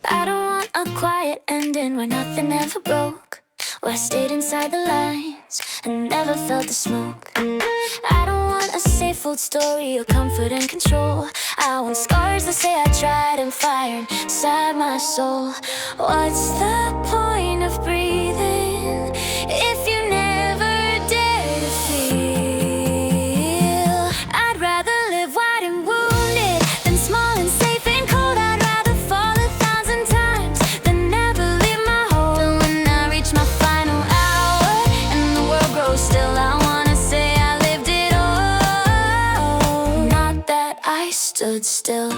I don't want a quiet ending where nothing ever broke, where I stayed inside the lines and never felt the smoke. I don't want a safe old story of comfort and control. I want scars that say I tried and fire inside my soul. What's the point of breathing if you never dare to feel? I'd rather live wide and wounded than small and safe and cold. I'd rather fall 1,000 times than never leave my home. When I reach my final hour and the world grows still, I wanna say I lived it all, not that I stood still.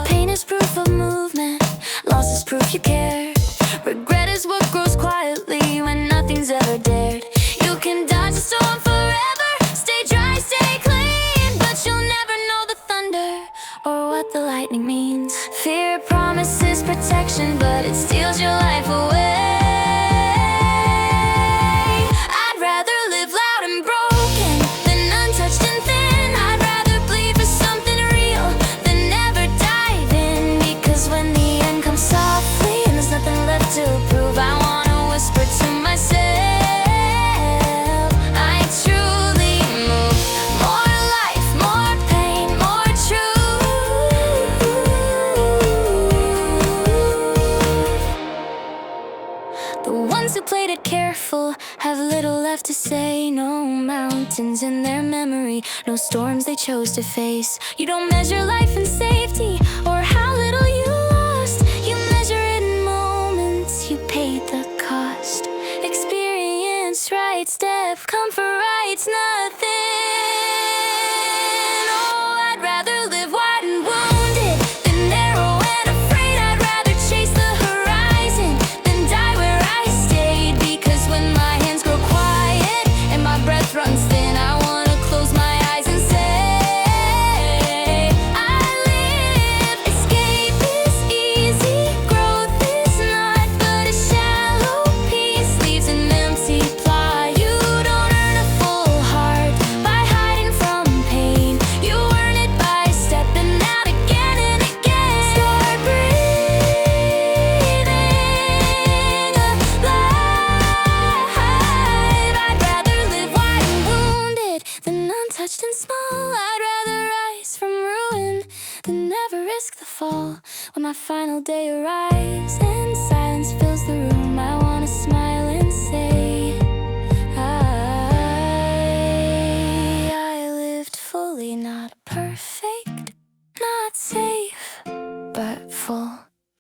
Pain is proof of movement, loss is proof you care. Regret is what grows quietly when nothing's ever dared. You can dodge the storm forever, stay dry, stay clean, but you'll never know the thunder or what the lightning means. Fear promises protection, but it steals your life away. I'd rather live loud and broken than untouched and thin. I'd rather bleed for something real than never dive in, because when the end comes softly and there's nothing left to prove, I wanna whisper to myself, I truly move. More life, more pain, more truth. The ones who played it careful have little left to say. No mountains in their memory, no storms they chose to face. You don't measure life in safety or how little you lost. You measure it in moments you paid the cost. Experience, right step, comfort, right's nothing. Oh, I'd rather live wide and wounded than narrow and afraid. I'd rather chase the horizon than die where I stayed, because when my hands grow quiet and my breath runs thin, I wanna close my eyes and say I live. Escape is easy, growth is not, but a shallow peace leaves an empty plot. You don't earn a full heart by hiding from pain. You earn it by stepping out again and again. Start breathing alive. I'd rather live wide and wounded than untouched and small. I'd rather rise from ruin than never risk the fall. When my final day arrives and silence